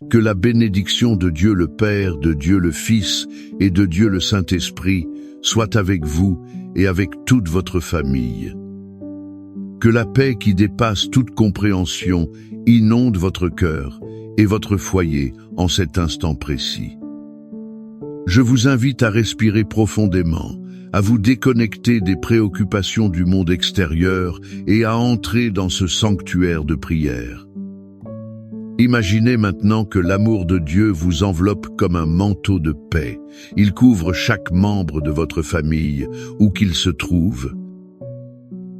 Que la bénédiction de Dieu le Père, de Dieu le Fils et de Dieu le Saint-Esprit soit avec vous et avec toute votre famille. Que la paix qui dépasse toute compréhension inonde votre cœur et votre foyer en cet instant précis. Je vous invite à respirer profondément, à vous déconnecter des préoccupations du monde extérieur et à entrer dans ce sanctuaire de prière. Imaginez maintenant que l'amour de Dieu vous enveloppe comme un manteau de paix. Il couvre chaque membre de votre famille, où qu'il se trouve.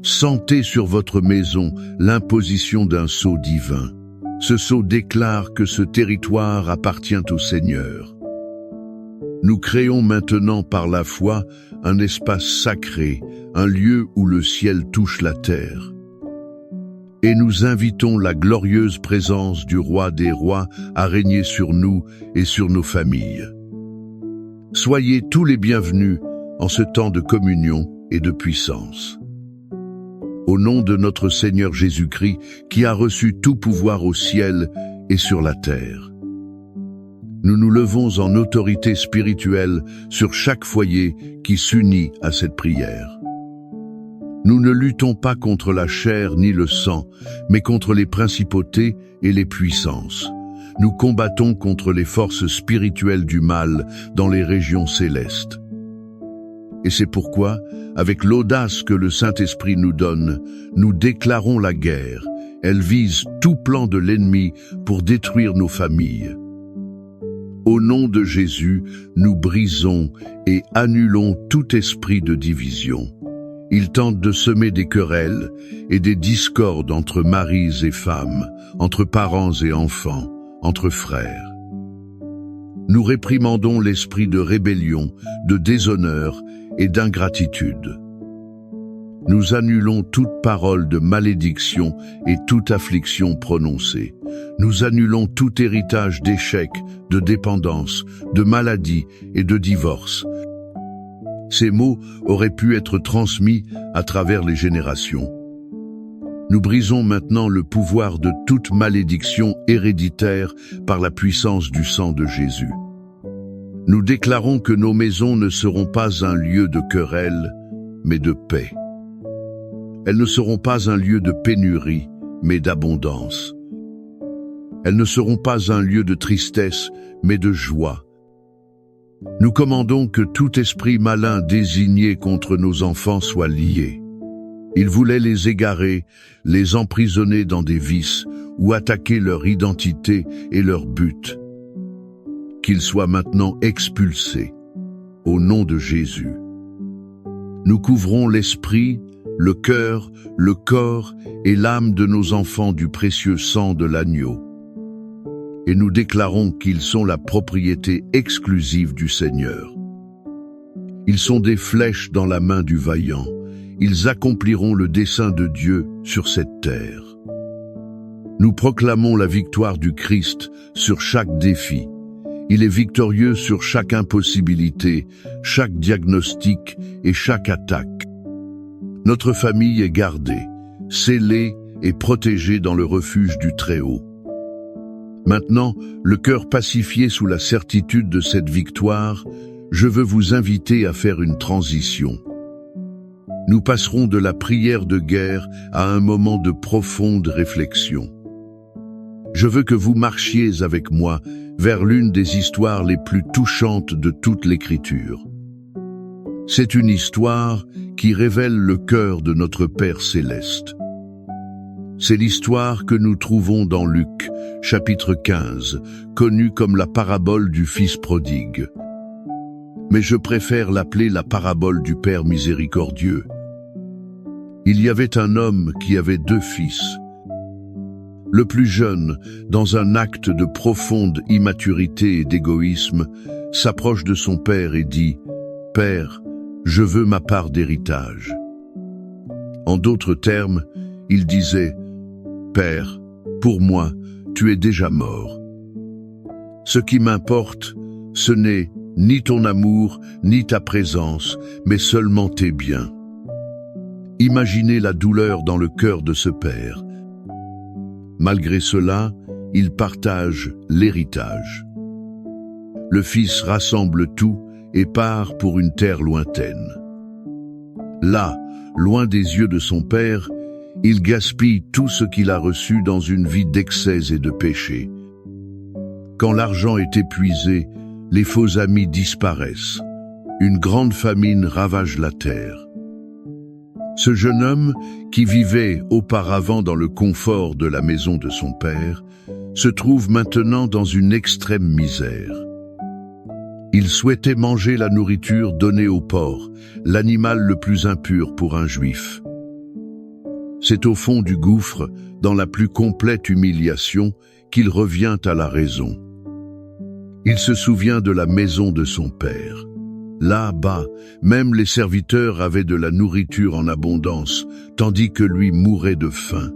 Sentez sur votre maison l'imposition d'un sceau divin. Ce sceau déclare que ce territoire appartient au Seigneur. Nous créons maintenant par la foi un espace sacré, un lieu où le ciel touche la terre. Et nous invitons la glorieuse présence du Roi des Rois à régner sur nous et sur nos familles. Soyez tous les bienvenus en ce temps de communion et de puissance. Au nom de notre Seigneur Jésus-Christ, qui a reçu tout pouvoir au ciel et sur la terre. Nous nous levons en autorité spirituelle sur chaque foyer qui s'unit à cette prière. Nous ne luttons pas contre la chair ni le sang, mais contre les principautés et les puissances. Nous combattons contre les forces spirituelles du mal dans les régions célestes. Et c'est pourquoi, avec l'audace que le Saint-Esprit nous donne, nous déclarons la guerre. Elle vise tout plan de l'ennemi pour détruire nos familles. Au nom de Jésus, nous brisons et annulons tout esprit de division. Il tente de semer des querelles et des discordes entre maris et femmes, entre parents et enfants, entre frères. Nous réprimandons l'esprit de rébellion, de déshonneur et d'ingratitude. Nous annulons toute parole de malédiction et toute affliction prononcée. Nous annulons tout héritage d'échec, de dépendance, de maladie et de divorce. Ces mots auraient pu être transmis à travers les générations. Nous brisons maintenant le pouvoir de toute malédiction héréditaire par la puissance du sang de Jésus. Nous déclarons que nos maisons ne seront pas un lieu de querelle, mais de paix. Elles ne seront pas un lieu de pénurie, mais d'abondance. Elles ne seront pas un lieu de tristesse, mais de joie. Nous commandons que tout esprit malin désigné contre nos enfants soit lié. Il voulait les égarer, les emprisonner dans des vices ou attaquer leur identité et leur but. Qu'ils soient maintenant expulsés, au nom de Jésus. Nous couvrons l'esprit, le cœur, le corps et l'âme de nos enfants du précieux sang de l'agneau. Et nous déclarons qu'ils sont la propriété exclusive du Seigneur. Ils sont des flèches dans la main du vaillant. Ils accompliront le dessein de Dieu sur cette terre. Nous proclamons la victoire du Christ sur chaque défi. Il est victorieux sur chaque impossibilité, chaque diagnostic et chaque attaque. Notre famille est gardée, scellée et protégée dans le refuge du Très-Haut. Maintenant, le cœur pacifié sous la certitude de cette victoire, je veux vous inviter à faire une transition. Nous passerons de la prière de guerre à un moment de profonde réflexion. Je veux que vous marchiez avec moi vers l'une des histoires les plus touchantes de toute l'Écriture. C'est une histoire qui révèle le cœur de notre Père céleste. C'est l'histoire que nous trouvons dans Luc, chapitre 15, connue comme la parabole du Fils prodigue. Mais je préfère l'appeler la parabole du Père miséricordieux. Il y avait un homme qui avait 2 fils. Le plus jeune, dans un acte de profonde immaturité et d'égoïsme, s'approche de son père et dit « Père, je veux ma part d'héritage ». En d'autres termes, il disait « Père, pour moi, tu es déjà mort. Ce qui m'importe, ce n'est ni ton amour, ni ta présence, mais seulement tes biens. » Imaginez la douleur dans le cœur de ce père. Malgré cela, ils partagent l'héritage. Le fils rassemble tout et part pour une terre lointaine. Là, loin des yeux de son père, il gaspille tout ce qu'il a reçu dans une vie d'excès et de péché. Quand l'argent est épuisé, les faux amis disparaissent. Une grande famine ravage la terre. Ce jeune homme, qui vivait auparavant dans le confort de la maison de son père, se trouve maintenant dans une extrême misère. Il souhaitait manger la nourriture donnée au porc, l'animal le plus impur pour un juif. C'est au fond du gouffre, dans la plus complète humiliation, qu'il revient à la raison. Il se souvient de la maison de son père. Là-bas, même les serviteurs avaient de la nourriture en abondance, tandis que lui mourait de faim.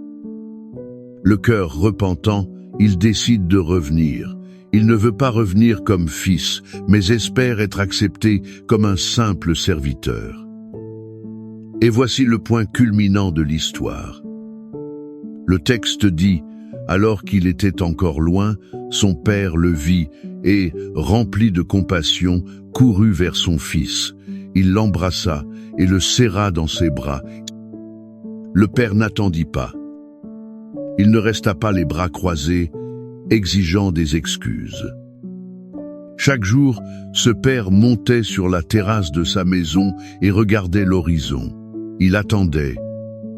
Le cœur repentant, il décide de revenir. Il ne veut pas revenir comme fils, mais espère être accepté comme un simple serviteur. Et voici le point culminant de l'histoire. Le texte dit: alors qu'il était encore loin, son père le vit et, rempli de compassion, courut vers son fils. Il l'embrassa et le serra dans ses bras. Le père n'attendit pas. Il ne resta pas les bras croisés, exigeant des excuses. Chaque jour, ce père montait sur la terrasse de sa maison et regardait l'horizon. Il attendait,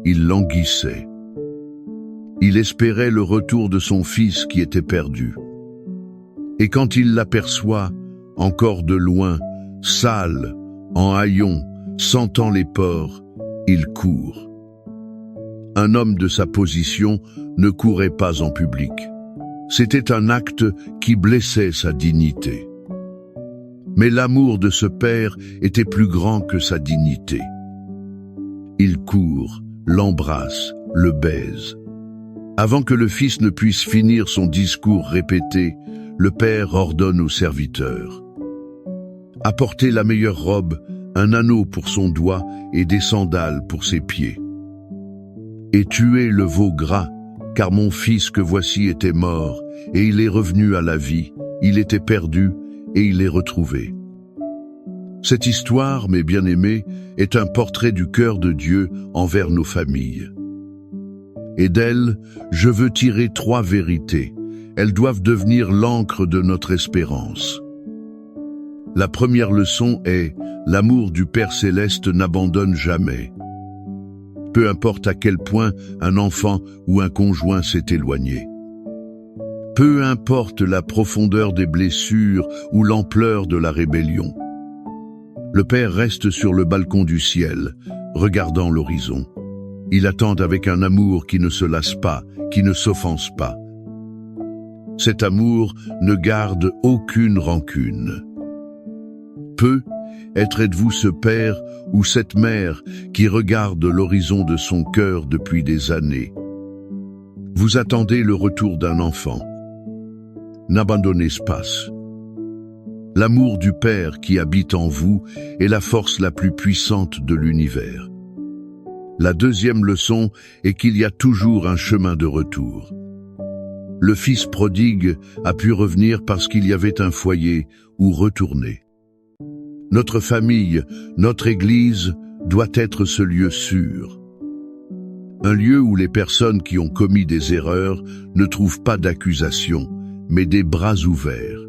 il languissait. Il espérait le retour de son fils qui était perdu. Et quand il l'aperçoit, encore de loin, sale, en haillons, sentant les porcs, il court. Un homme de sa position ne courait pas en public. C'était un acte qui blessait sa dignité. Mais l'amour de ce père était plus grand que sa dignité. Il court, l'embrasse, le baise. Avant que le fils ne puisse finir son discours répété, le père ordonne au serviteur: apportez la meilleure robe, un anneau pour son doigt et des sandales pour ses pieds. Et tuez le veau gras, car mon fils que voici était mort, et il est revenu à la vie, il était perdu, et il est retrouvé. Cette histoire, mes bien-aimés, est un portrait du cœur de Dieu envers nos familles. Et d'elle, je veux tirer 3 vérités. Elles doivent devenir l'encre de notre espérance. La première leçon est: l'amour du Père Céleste n'abandonne jamais. Peu importe à quel point un enfant ou un conjoint s'est éloigné. Peu importe la profondeur des blessures ou l'ampleur de la rébellion. Le Père reste sur le balcon du ciel, regardant l'horizon. Il attend avec un amour qui ne se lasse pas, qui ne s'offense pas. Cet amour ne garde aucune rancune. Êtes-vous ce père ou cette mère qui regarde l'horizon de son cœur depuis des années? Vous attendez le retour d'un enfant. N'abandonnez pas. L'amour du Père qui habite en vous est la force la plus puissante de l'univers. La deuxième leçon est qu'il y a toujours un chemin de retour. Le fils prodigue a pu revenir parce qu'il y avait un foyer où retourner. Notre famille, notre Église, doit être ce lieu sûr. Un lieu où les personnes qui ont commis des erreurs ne trouvent pas d'accusation, mais des bras ouverts.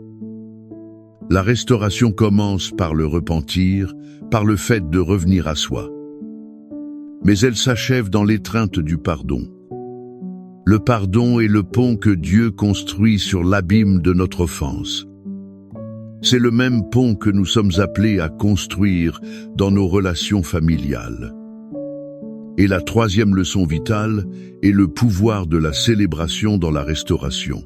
La restauration commence par le repentir, par le fait de revenir à soi. Mais elle s'achève dans l'étreinte du pardon. Le pardon est le pont que Dieu construit sur l'abîme de notre offense. C'est le même pont que nous sommes appelés à construire dans nos relations familiales. Et la troisième leçon vitale est le pouvoir de la célébration dans la restauration.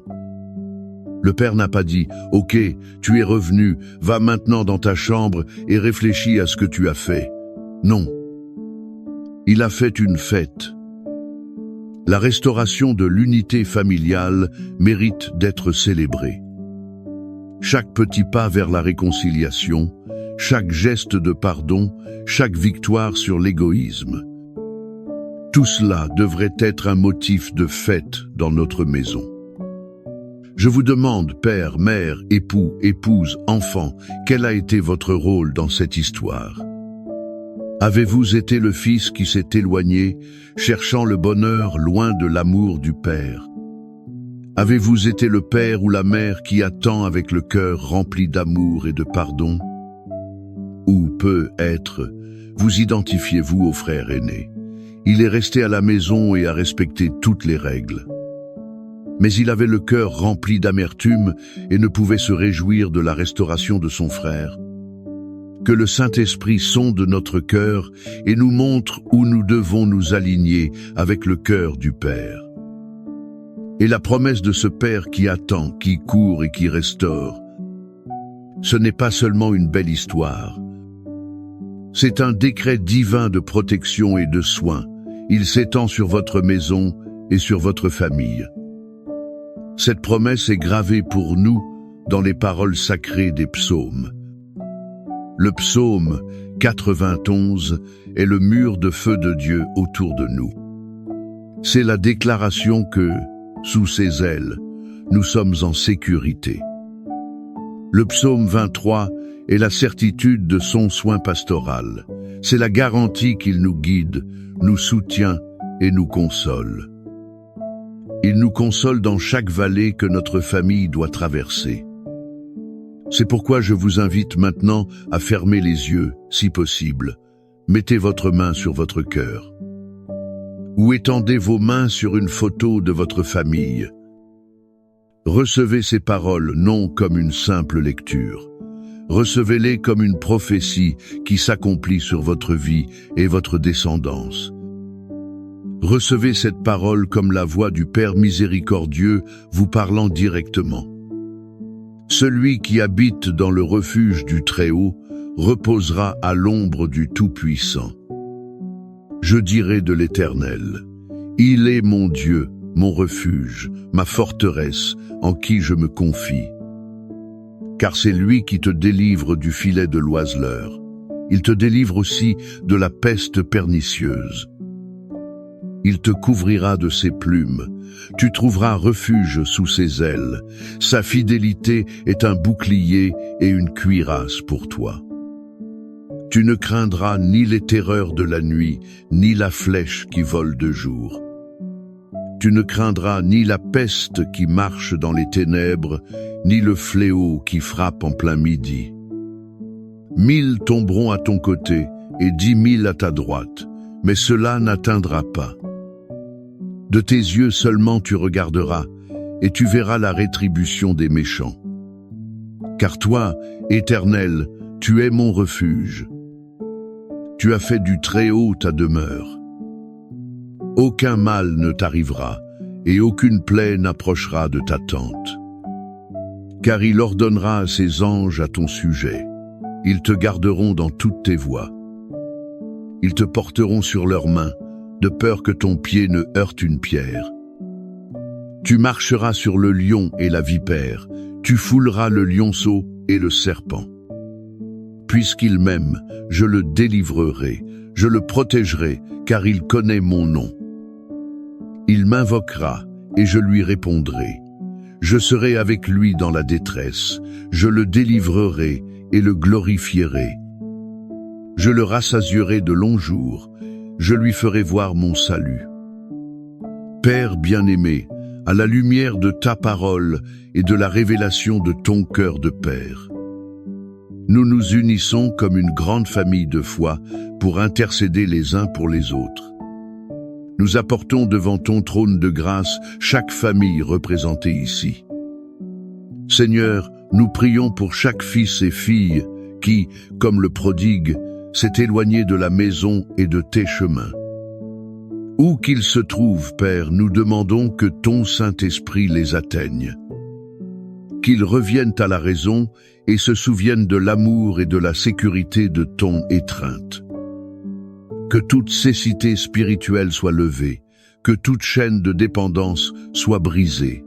Le Père n'a pas dit « Ok, tu es revenu, va maintenant dans ta chambre et réfléchis à ce que tu as fait ». Non. Il a fait une fête. La restauration de l'unité familiale mérite d'être célébrée. Chaque petit pas vers la réconciliation, chaque geste de pardon, chaque victoire sur l'égoïsme. Tout cela devrait être un motif de fête dans notre maison. Je vous demande, père, mère, époux, épouse, enfant, quel a été votre rôle dans cette histoire? Avez-vous été le fils qui s'est éloigné, cherchant le bonheur loin de l'amour du père? Avez-vous été le père ou la mère qui attend avec le cœur rempli d'amour et de pardon? Ou peut-être, vous identifiez-vous au frère aîné? Il est resté à la maison et a respecté toutes les règles. Mais il avait le cœur rempli d'amertume et ne pouvait se réjouir de la restauration de son frère. Que le Saint-Esprit sonde notre cœur et nous montre où nous devons nous aligner avec le cœur du Père. Et la promesse de ce Père qui attend, qui court et qui restaure, ce n'est pas seulement une belle histoire. C'est un décret divin de protection et de soin. Il s'étend sur votre maison et sur votre famille. Cette promesse est gravée pour nous dans les paroles sacrées des psaumes. Le psaume 91 est le mur de feu de Dieu autour de nous. C'est la déclaration que, sous ses ailes, nous sommes en sécurité. Le psaume 23 est la certitude de son soin pastoral. C'est la garantie qu'il nous guide, nous soutient et nous console. Il nous console dans chaque vallée que notre famille doit traverser. C'est pourquoi je vous invite maintenant à fermer les yeux, si possible. Mettez votre main sur votre cœur. Ou étendez vos mains sur une photo de votre famille. Recevez ces paroles non comme une simple lecture. Recevez-les comme une prophétie qui s'accomplit sur votre vie et votre descendance. Recevez cette parole comme la voix du Père miséricordieux vous parlant directement. Celui qui habite dans le refuge du Très-Haut reposera à l'ombre du Tout-Puissant. Je dirai de l'Éternel, il est mon Dieu, mon refuge, ma forteresse, en qui je me confie. Car c'est lui qui te délivre du filet de l'oiseleur. Il te délivre aussi de la peste pernicieuse. Il te couvrira de ses plumes. Tu trouveras refuge sous ses ailes. Sa fidélité est un bouclier et une cuirasse pour toi. Tu ne craindras ni les terreurs de la nuit, ni la flèche qui vole de jour. Tu ne craindras ni la peste qui marche dans les ténèbres, ni le fléau qui frappe en plein midi. 1000 tomberont à ton côté et 10 000 à ta droite, mais cela n'atteindra pas. De tes yeux seulement tu regarderas, et tu verras la rétribution des méchants. Car toi, Éternel, tu es mon refuge. Tu as fait du Très-Haut ta demeure. Aucun mal ne t'arrivera, et aucune plaie n'approchera de ta tente. Car il ordonnera à ses anges à ton sujet. Ils te garderont dans toutes tes voies. Ils te porteront sur leurs mains, de peur que ton pied ne heurte une pierre. Tu marcheras sur le lion et la vipère, tu fouleras le lionceau et le serpent. Puisqu'il m'aime, je le délivrerai, je le protégerai, car il connaît mon nom. Il m'invoquera, et je lui répondrai. Je serai avec lui dans la détresse, je le délivrerai et le glorifierai. Je le rassasierai de longs jours, je lui ferai voir mon salut. Père bien-aimé, à la lumière de ta parole et de la révélation de ton cœur de Père, nous nous unissons comme une grande famille de foi pour intercéder les uns pour les autres. Nous apportons devant ton trône de grâce chaque famille représentée ici. Seigneur, nous prions pour chaque fils et fille qui, comme le prodigue, s'est éloigné de la maison et de tes chemins. Où qu'ils se trouvent, Père, nous demandons que ton Saint-Esprit les atteigne. Qu'ils reviennent à la raison et se souviennent de l'amour et de la sécurité de ton étreinte. Que toute cécité spirituelle soit levée, que toute chaîne de dépendance soit brisée.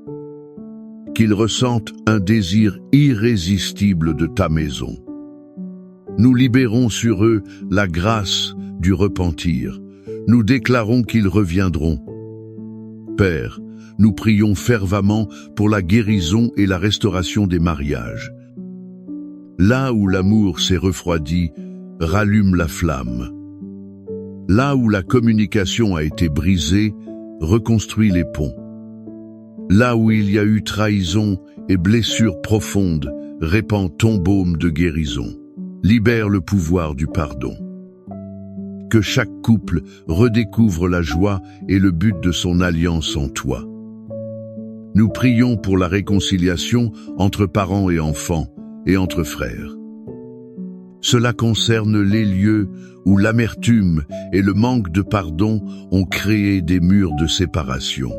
Qu'ils ressentent un désir irrésistible de ta maison. Nous libérons sur eux la grâce du repentir. Nous déclarons qu'ils reviendront. Père, nous prions fervemment pour la guérison et la restauration des mariages. Là où l'amour s'est refroidi, rallume la flamme. Là où la communication a été brisée, reconstruis les ponts. Là où il y a eu trahison et blessures profondes, répand ton baume de guérison. Libère le pouvoir du pardon. Que chaque couple redécouvre la joie et le but de son alliance en toi. Nous prions pour la réconciliation entre parents et enfants et entre frères. Cela concerne les lieux où l'amertume et le manque de pardon ont créé des murs de séparation.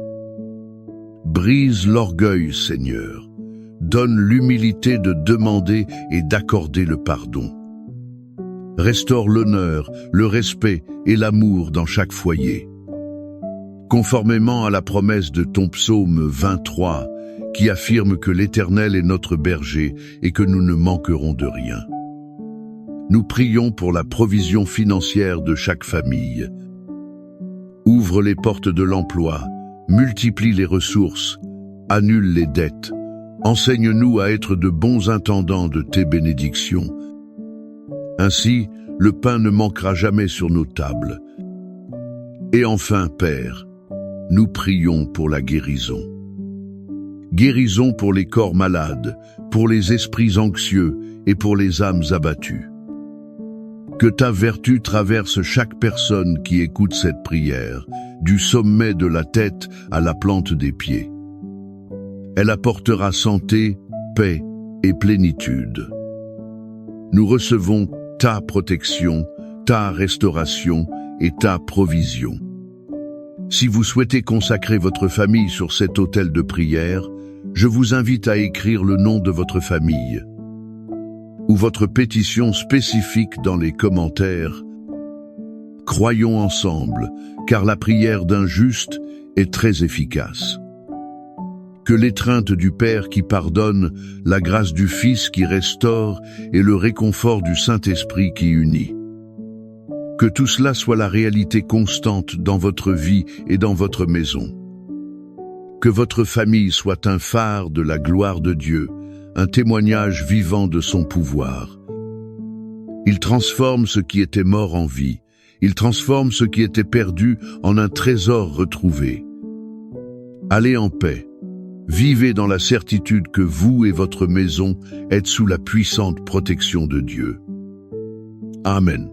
Brise l'orgueil, Seigneur. Donne l'humilité de demander et d'accorder le pardon. Restaure l'honneur, le respect et l'amour dans chaque foyer. Conformément à la promesse de ton psaume 23, qui affirme que l'Éternel est notre berger et que nous ne manquerons de rien. Nous prions pour la provision financière de chaque famille. Ouvre les portes de l'emploi, multiplie les ressources, annule les dettes. Enseigne-nous à être de bons intendants de tes bénédictions. Ainsi, le pain ne manquera jamais sur nos tables. Et enfin, Père, nous prions pour la guérison. Guérison pour les corps malades, pour les esprits anxieux et pour les âmes abattues. Que ta vertu traverse chaque personne qui écoute cette prière, du sommet de la tête à la plante des pieds. Elle apportera santé, paix et plénitude. Nous recevons ta protection, ta restauration et ta provision. Si vous souhaitez consacrer votre famille sur cet autel de prière, je vous invite à écrire le nom de votre famille ou votre pétition spécifique dans les commentaires. Croyons ensemble, car la prière d'un juste est très efficace. Que l'étreinte du Père qui pardonne, la grâce du Fils qui restaure et le réconfort du Saint-Esprit qui unit. Que tout cela soit la réalité constante dans votre vie et dans votre maison. Que votre famille soit un phare de la gloire de Dieu, un témoignage vivant de son pouvoir. Il transforme ce qui était mort en vie. Il transforme ce qui était perdu en un trésor retrouvé. Allez en paix. Vivez dans la certitude que vous et votre maison êtes sous la puissante protection de Dieu. Amen.